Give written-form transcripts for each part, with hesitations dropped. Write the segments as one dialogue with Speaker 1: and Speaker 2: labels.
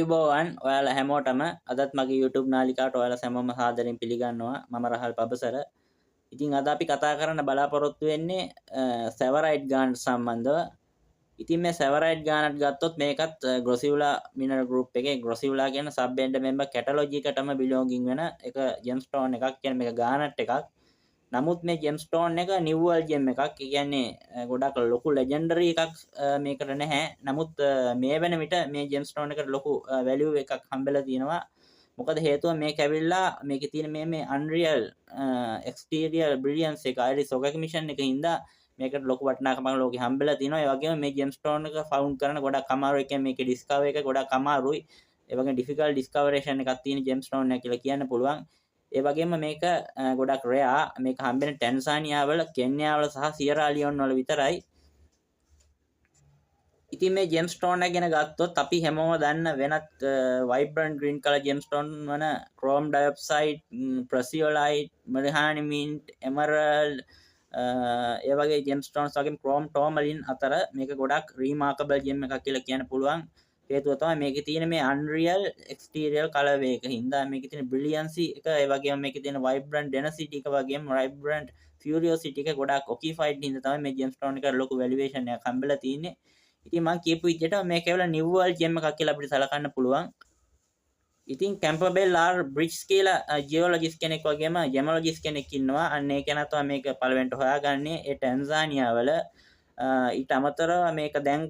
Speaker 1: අයිබෝවන් ඔයාලා හැමෝටම අදත් මගේ YouTube නාලිකාවට ඔයාලා හැමෝම සාදරයෙන් පිළිගන්නවා මම රහල් පබසර. ඉතින් අද අපි කතා කරන්න බලාපොරොත්තු වෙන්නේ සෙවරයිට් ගානට සම්බන්ධව. ඉතින් මේ සෙවරයිට් ගානට ගත්තොත් මේකත් ග්‍රොසියුලා මිනරල් ගෲප් එකේ ග්‍රොසියුලා කියන සබ් එන්ඩ් මෙම්බර් කැටලොජි එකටම බිලොංගින් වෙන එක ජෙම්ස්ටෝන් එකක්. කියන්නේ මේක ගානට් එකක්. නමුත් මේ ජෙම්ස්ටෝන් එක නිව්වල් ජෙම් එකක්. ඒ කියන්නේ ගොඩක් ලොකු ලෙජෙන්ඩරි එකක් මේකට නැහැ. නමුත් මේ වෙන විට මේ ජෙම්ස්ටෝන් එකට ලොකු වැලියු එකක් හම්බෙලා තියෙනවා. මොකද හේතුව මේක ඇවිල්ලා මේකේ තියෙන මේ Unreal exterior brilliance එක iris recognition එකකින් හින්දා මේකට ලොකු වටිනාකමක් ලෝකෙ හම්බෙලා තියෙනවා. ඒ වගේම මේ ජෙම්ස්ටෝන් එක ෆවුන්ඩ් කරන්න ගොඩක් අමාරුයි. ඒ කියන්නේ මේකේ ඩිස්කවර් එක ගොඩක් අමාරුයි. ඒ වගේම ඩිෆිකල්ට් ඩිස්කවරේෂන් එකක් තියෙන ජෙම්ස්ටෝන් එක කියලා කියන්න පුළුවන්. ඒ වගේම මේක ගොඩක් රෙයා. මේක හම්බෙන්නේ ටැන්සානියා වල, කෙන්යා වල සහ සියරා ලියෝන් වල විතරයි. ඉතින් මේ ජෙම්ස්ටෝන් එක ගැන ගත්තොත් අපි හැමෝම දන්න වෙනත් වයිබ්‍රන්ට් ග්‍රීන් කලර් ජෙම්ස්ටෝන් වන ක්‍රෝම් ඩයොක්සයිඩ්, ප්‍රසියොලයිට්, මරිහානිමින්ට්, එමරල්ඩ් ඒ වගේ ජෙම්ස්ටෝන්ස් වගේම ක්‍රෝම් ටෝමලින් අතර මේක ගොඩක් රීමාකබල් ජෙම් එකක් කියලා කියන්න පුළුවන්. හේතුව තමයි මේකේ තියෙන මේ Unreal exterior color එක හින්දා මේකේ තියෙන brilliancy එක ඒ වගේම මේකේ තියෙන vibrant density එක වගේම vibrant furiosity එක ගොඩක් occupied හින්දා තමයි මේ ජෙම්ස්ටෝන් එකට ලොකු valuation එකක් හම්බෙලා තියෙන්නේ. ඉතින් මම කියපු විදිහට මේක ඒවල නිව් වර්ල්ඩ් ජෙම් එකක් කියලා අපිට සලකන්න පුළුවන්. ඉතින් කැම්පබෙල් ආර් බ්‍රිජ්ස් කියලා ජියෝලොජිස්ට් කෙනෙක් වගේම ජෙමොලොජිස්ට් කෙනෙක් ඉන්නවා. අන්න ඒ කෙනා තමයි මේක පළවෙනිට හොයාගන්නේ. ඒ ටැන්සානියා වල ඊට අමතරව මේක දැන්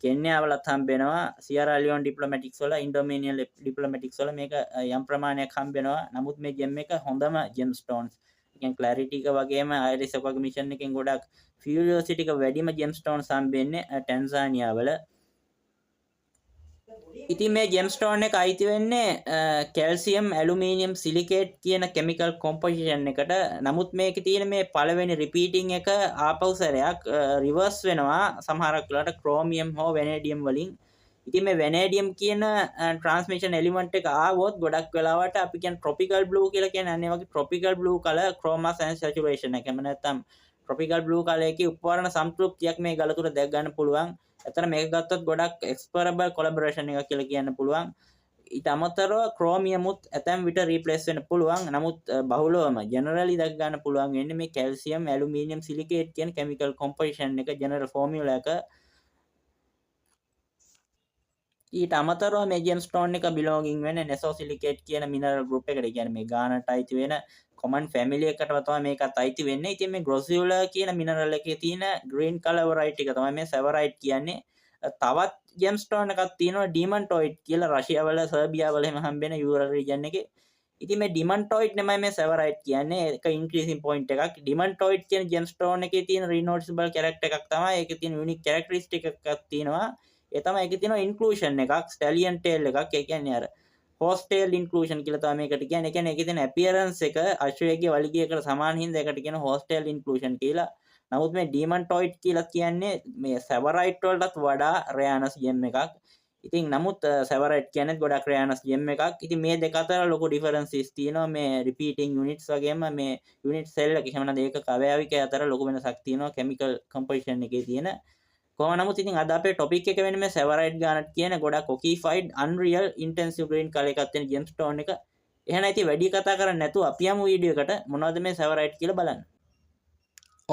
Speaker 1: කෙන්යා වලත් හම්බෙනවා. සියරා ලියෝන් ඩිප්ලොමැටික්ස් වල, ඉන්ඩොමිනියන් ඩිප්ලොමැටික්ස් වල මේක යම් ප්‍රමාණයක් හම්බෙනවා. නමුත් මේ ජෙම් එක හොඳම ජෙම්ස්ටෝන්ස්. ඒ කියන්නේ ක්ලැරිටි එක වගේම iris recognition එකෙන් ගොඩක් furiosity එක වැඩිම ජෙම්ස්ටෝන්ස් හම්බෙන්නේ ටැන්සානියා වල. ඉතින් මේ ජෙම්ස්ටෝන් එක අයිති වෙන්නේ කැල්සියම් ඇලුමිනියම් සිලිකේට් කියන කෙමිකල් කොම්පොසිෂන් එකට. නමුත් මේකේ තියෙන මේ පළවෙනි රිපීටිං එක ආපහු සැරයක් රිවර්ස් වෙනවා සමහරක් වෙලාවට ක්‍රෝමියම් හෝ වැනේඩියම් වලින්. ඉතින් මේ වැනේඩියම් කියන ට්‍රාන්ස්මිෂන් එලිමන්ට් එක ආවොත් ගොඩක් වෙලාවට අපි කියන ට්‍රොපිකල් බ්ලූ කියලා කියන්නේ අනේ වගේ tropical blue colour ක්‍රෝමස් and saturation එක. එහෙම නැත්නම් ට්‍රොපිකල් බ්ලූ කලර් එකේ උපවර්ණ සම්තෘප්තියක් මේ ගල තුර දැක් ගන්න පුළුවන්. එතන මේක ගත්තොත් ගොඩක් එක්ස්පරබල් කොලැබොරේෂන් එකක් කියලා කියන්න පුළුවන්. ඊට අමතරව ක්‍රෝමියමුත් ඇතැම් විට රීප්ලේස් වෙන්න පුළුවන්. නමුත් බහුලවම ජෙනරලි දැක් ගන්න පුළුවන් වෙන්නේ මේ කැල්සියම් ඇලුමිනියම් සිලිකේට් කියන කෙමිකල් කොම්පොසිෂන් එක ජෙනරල් ෆෝමියුලා එක. ඊට අමතරව මේ ජෙම්ස්ටෝන් එක බිලොංගින් වෙන්නේ නෙසෝසිලිකේට් කියන මිනරල් ගෲප් එකට. කියන්නේ මේ ගානට අයිති වෙන කොමන් ෆැමිලි එකට තමයි මේකත් අයිති වෙන්නේ. ඉතින් මේ ග්‍රොසියුලා කියන මිනරල් එකේ තියෙන ග්‍රීන් කලර් වරයිටි එක තමයි මේ සෙවරයිට් කියන්නේ. තවත් ජෙම්ස්ටෝන් එකක් තියෙනවා ඩිමන්ටොයිඩ් කියලා රෂියා වල, සර්බියා වල එහෙම හම්බෙන යුරල් රීජන් එකේ. ඉතින් මේ ඩිමන්ටොයිඩ් නෙමෙයි මේ සෙවරයිට් කියන්නේ. ඒක ඉන්ක්‍රීසින් පොයින්ට් එකක්. ඩිමන්ටොයිඩ් කියන ජෙම්ස්ටෝන් එකේ තියෙන රිනෝටිසබල් කැරක්ටර් එකක් තමයි. ඒකේ තියෙන යුනික් කැරක්ටරිස්ටික් එකක් තියෙනවා. ඒ තමයි ඒකේ තියෙන ඉන්ක්ලූෂන් එකක්, ස්ටැලියන් ටේල් එකක්. ඒ කියන්නේ අර හෝස් ටේල් ඉන්ක්ලූෂන් කියලා තමයි මේකට කියන්නේ. ඒ කියන්නේ ඒකේ තියෙන අපියරන්ස් එක අශ්වයේ වලිගයකට සමාන හින්දා ඒකට කියන හෝස් ටේල් ඉන්ක්ලූෂන් කියලා. නමුත් මේ ඩිමන්ටොයිඩ් කියලා කියන්නේ මේ සෙවරයිට් වලටත් වඩා රෙයානස් ජෙම් එකක්. ඉතින් නමුත් සෙවරයිට් කියන්නේ ගොඩක් රෙයානස් ජෙම් එකක්. ඉතින් මේ දෙක අතර ලොකු ඩිෆරන්සස් තියෙනවා. මේ රිපීටිං යුනිට්ස් වගේම මේ යුනිට් සෙල් එක එහෙම නැත්නම් ඒක කවයාවිකය අතර ලොකු වෙනසක් තියෙනවා කෙමිකල් කම්පොසිෂන් එකේ තියෙන. කොහොම නමුත් ඉතින් අද අපේ ටොපික් එක වෙන්නේ මේ සෙවරයිට් ගානට් කියන ගොඩක් ඔකිෆයිඩ් Unreal intensive green color එකක් තියෙන ජෙම්ස්ටෝන් එක. එහෙනම් ඉතින් වැඩි කතා කරන්නේ නැතුව අපි යමු වීඩියෝ එකට මොනවද මේ සෙවරයිට් කියලා බලන්න.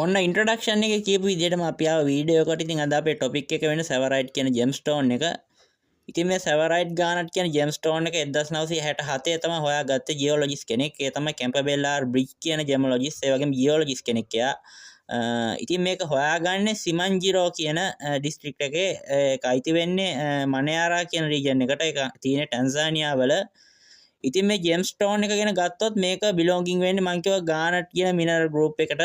Speaker 1: ඔන්න ඉන්ට්‍රොඩක්ෂන් එකේ කියපු විදිහටම අපි ආව වීඩියෝ එකට. ඉතින් අද අපේ ටොපික් එක වෙන්නේ සෙවරයිට් කියන ජෙම්ස්ටෝන් එක. ඉතින් මේ සෙවරයිට් ගානට් කියන ජෙම්ස්ටෝන් එක 1967 තමයි හොයාගත්තේ ජියෝලොජිස්ට් කෙනෙක්. ඒ තමයි කැම්පබෙල් ආර් බ්‍රිජ් කියන ජෙමොලොජිස්ට්. ඒ වගේම ජියෝලොජිස්ට් කෙනෙක් එයා. ඉතින් මේක හොයාගන්නේ සිමන්ජිරෝ කියන ඩිස්ට්‍රික්ට් එකේ. ඒක අයිති වෙන්නේ මනයාරා කියන රීජන් එකට. ඒක තියෙන්නේ ටැන්සානියා වල. ඉතින් මේ ජෙම්ස්ටෝන් එක ගැන ගත්තොත් මේක බිලොංගින් වෙන්නේ මම කියවා ගානට් කියන මිනරල් ගෲප් එකට.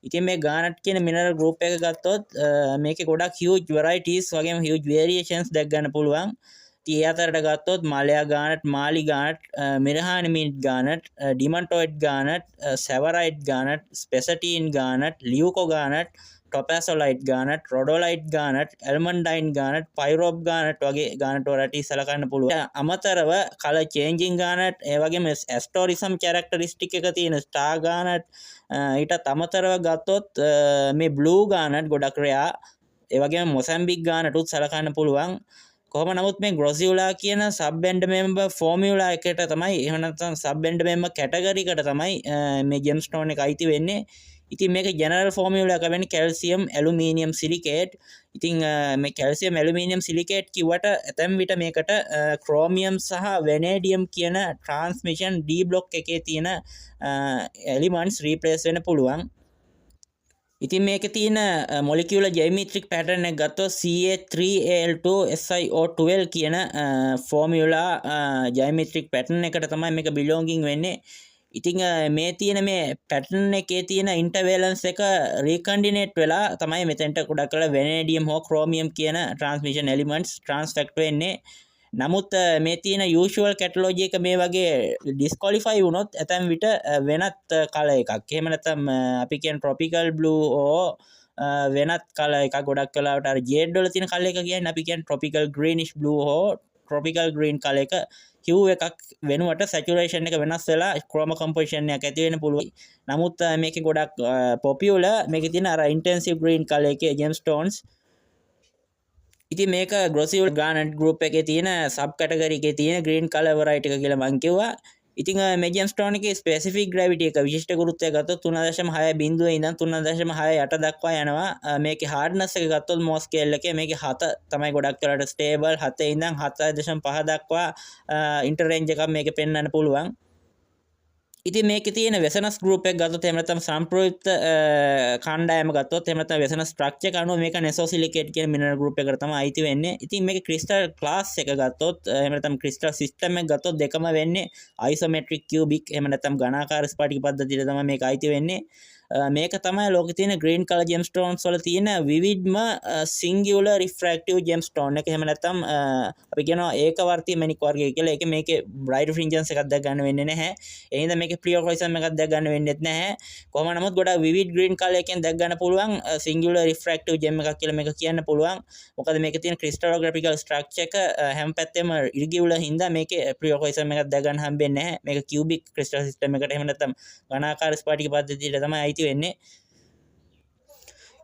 Speaker 1: ඉතින් මේ ගානට් කියන මිනරල් ගෲප් එක ගත්තොත් මේකේ ගොඩක් හියුජ් වැරයිටිස් වගේම හියුජ් වේරියේෂන්ස් දැක් ගන්න පුළුවන්. ඉතින් ඒ අතරට ගත්තොත් මාලයා ගානට්, මාලි ගානට්, මිරහානිමින්ට් ගානට්, ඩිමන්ටොයිඩ් ගානට්, සෙවරයිට් ගානට්, ස්පෙසටීන් ගානට්, ලියුකෝ ගානට්, ටොපැසොලයිට් ගානට්, රොඩොලයිට් ගානට්, ඇල්මන්ඩයින් ගානට්, පයිරොබ් ගානට් වගේ ගානට් වලට සලකන්න පුළුවන්. අමතරව කලර් චේන්ජින් ගානට්, ඒ වගේම ඇස්ටොරිසම් කැරක්ටරිස්ටික් එක තියෙන ස්ටාර් ගානට්, ඊටත් අමතරව ගත්තොත් මේ බ්ලූ ගානට් ගොඩක් රෙයා. ඒ වගේම මොසැම්බික් ගානටුත් සලකන්න පුළුවන්. කොහොම නමුත් මේ ග්‍රොසියුලා කියන සබ් එන්ඩ් මෙම්බර් ෆෝමියුලා එකට තමයි එහෙම නැත්නම් සබ් එන්ඩ් මෙම්බර් කැටගරි එකට තමයි මේ ජෙම්ස්ටෝන් එක අයිති වෙන්නේ. ඉතින් මේක ජෙනරල් ෆෝමියුලා එක වෙන්නේ කැල්සියම් ඇලුමිනියම් සිලිකේට්. ඉතින් මේ කැල්සියම් ඇලුමිනියම් සිලිකේට් කිව්වට ඇතැම් විට මේකට ක්‍රෝමියම් සහ වෙනේඩියම් කියන ට්‍රාන්ස්මිෂන් D බ්ලොක් එකේ තියෙන එලිමන්ට්ස් රීප්ලේස් වෙන්න පුළුවන්. ඉතින් මේක තියෙන මොලිකියුලර් ජයොමෙට්‍රික් පැටර්න් එක ගත්තොත් Ca3Al2SiO12 කියන ෆෝමියුලා ජයොමෙට්‍රික් පැටර්න් එකට තමයි මේක බිලොංගින් වෙන්නේ. ඉතින් මේ තියෙන මේ පැටර්න් එකේ තියෙන ඉන්ටර්වැලන්ස් එක රීකන්ඩිනේට් වෙලා තමයි මෙතෙන්ට ගොඩක් කරලා වෙනේඩියම් හෝ ක්‍රෝමියම් කියන ට්‍රාන්ස්මිෂන් එලිමන්ට්ස් ට්‍රාන්ස්ෆෙක්ට් වෙන්නේ. නමුත් මේ තියෙන යූෂුවල් කැටලොජි එක මේ වගේ ඩිස්කොලිෆයි වුණොත් ඇතැම් විට වෙනත් කලර් එකක්. එහෙම නැත්නම් අපි කියන ට්‍රොපිකල් බ්ලූ ඕ වෙනත් කලර් එකක් ගොඩක් කලාවට අර ජේඩ් වල තියෙන කලර් එක කියන්නේ අපි කියන්නේ ට්‍රොපිකල් ග්‍රීනිෂ් බ්ලූ හෝ ට්‍රොපිකල් ග්‍රීන් කලර් එක hue එකක් වෙනුවට saturation එක වෙනස් වෙලා chroma composition එකක් ඇති වෙන්න පුළුවන්. නමුත් මේකේ ගොඩක් popular මේකේ තියෙන අර intensive green color එකේ gemstones. ඉතින් මේක ග්‍රොසියුලා garnet group එකේ තියෙන sub category එකේ තියෙන green color variety එක කියලා මම කිව්වා. ඉතින් මේ gemstone එකේ specific gravity එක විශිෂ්ට ගුරුත්වය ගත්තොත් 3.6 බිඳුවේ ඉඳන් 3.68 දක්වා යනවා. මේකේ hardness එක ගත්තොත් Mohs scale එකේ මේකේ 7 තමයි ගොඩක් වෙලාට stable 7 ඉඳන් 7.5 දක්වා inter range එකක් මේකේ පෙන්වන්න පුළුවන්. ඉතින් මේකේ තියෙන වෙසනස් ගෲප් එක ගත්තොත් එහෙම නැත්නම් සම්ප්‍රයුක්ත කණ්ඩායම ගත්තොත් එහෙම නැත්නම් වෙසනස් ස්ට්‍රක්චර් එක අනුව මේක නෙසෝසිලිකේට් කියන මිනරල් ගෲප් එකට තමයි අයිති වෙන්නේ. ඉතින් මේකේ ක්‍රිස්ටල් ක්ලාස් එක ගත්තොත් එහෙම නැත්නම් ක්‍රිස්ටල් සිස්ටම් එක ගත්තොත් දෙකම වෙන්නේ අයිසොමෙට්‍රික් කියුබික් එහෙම නැත්නම් ඝනාකාර ස්ෆටික පද්ධතියට තමයි මේක අයිති වෙන්නේ. මේක තමයි ලෝකේ තියෙන green color gemstones වල තියෙන විවිධම singular refractive gemstone එක. එහෙම නැත්නම් අපි කියනවා ඒකවර්තී මැණික් වර්ගය කියලා. ඒකේ මේකේ bright fringes එකක් දැක් ගන්න වෙන්නේ නැහැ. ඒ හින්දා මේකේ pleochroism එකක් දැක් ගන්න වෙන්නේ නැහැ. කොහොම නමුත් ගොඩක් vivid green color එකෙන් දැක් ගන්න පුළුවන් singular refractive gem එකක් කියලා මේක කියන්න පුළුවන්. මොකද මේකේ තියෙන crystallographical structure එක හැම පැත්තෙම irregular හින්දා මේකේ pleochroism එකක් දැක් ගන්න හම්බෙන්නේ නැහැ. මේක cubic crystal system එකට එහෙම නැත්නම් ඝනාකාර ස්ෆටික පද්ධතියට තමයි අයිති වෙන්නේ.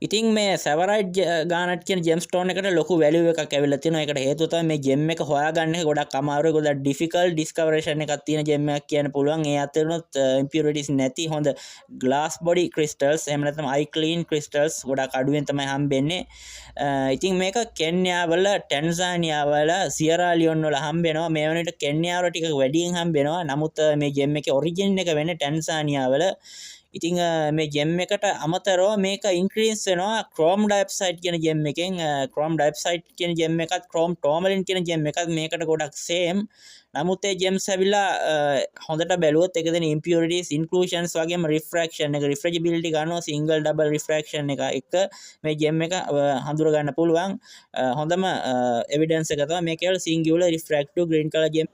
Speaker 1: ඉතින් මේ සැවරයිට් ගානට් කියන ජෙම්ස්ටෝන් එකට ලොකු වැලියු එකක් ඇවිල්ලා තියෙනවා. ඒකට හේතුව තමයි මේ ජෙම් එක හොයාගන්න එක ගොඩක් අමාරුයි. ගොඩක් ඩිෆිකල්ට් ඩිස්කවරේෂන් එකක් තියෙන ජෙම් එකක් කියන්න පුළුවන්. ඒ අතරිනුත් ඉම්පියුරිටිස් නැති හොඳ ග්ලාස් බොඩි ක්‍රිස්ටල්ස් එහෙම නැත්නම් අයි ක්ලීන් ක්‍රිස්ටල්ස් ගොඩක් අඩුවෙන් තමයි හම්බෙන්නේ. ඉතින් මේක කෙන්යා වල, ටැන්සානියා වල, සියරා ලියොන් වල හම්බෙනවා. මේ වෙනකොට කෙන්යා වල ටිකක් වැඩියෙන් හම්බෙනවා. නමුත් මේ ජෙම් එකේ ඔරිජින් එක වෙන්නේ ටැන්සානියා වල. ඉතින් මේ ජෙම් එකට අමතරව මේක ඉන්ක්‍රීස් වෙනවා ක්‍රෝම් ඩයොක්සයිඩ් කියන ජෙම් එකෙන්. ක්‍රෝම් ඩයොක්සයිඩ් කියන ජෙම් එකත් ක්‍රෝම් ටෝමලින් කියන ජෙම් එකත් මේකට ගොඩක් සේම්. නමුත් ඒ ජෙම්ස් ඇවිල්ලා හොඳට බැලුවොත් ඒක දෙන ඉම්පියුරිටිස් ඉන්ක්ලූෂන්ස් වගේම රිෆ්‍රැක්ෂන් එක රිෆ්‍රැජිබිලිටි ගන්නවා සිංගල් ඩබල් රිෆ්‍රැක්ෂන් එක මේ ජෙම් එක හඳුර ගන්න පුළුවන්. හොඳම එවිඩන්ස් එක තමයි මේකේ සිංගියුලර් රිෆ්‍රැක්ටිව් ග්‍රීන් කලර් ජෙම්.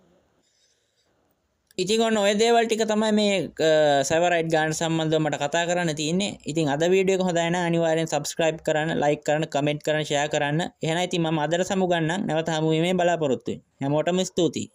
Speaker 1: ඉතින් ඔන්න ඔය දේවල් ටික තමයි මේ සෙවරයිට් ගානට සම්බන්ධව මට කතා කරන්න තියෙන්නේ. ඉතින් අද වීඩියෝ එක හොඳයි නම් අනිවාර්යෙන් subscribe කරන්න, like කරන්න, comment කරන්න, share කරන්න. එහෙනම් ඉතින් මම අදට සමුගන්නම්. නැවත හමු වීමේ බලාපොරොත්තු වෙන්නේ. හැමෝටම ස්තුතියි.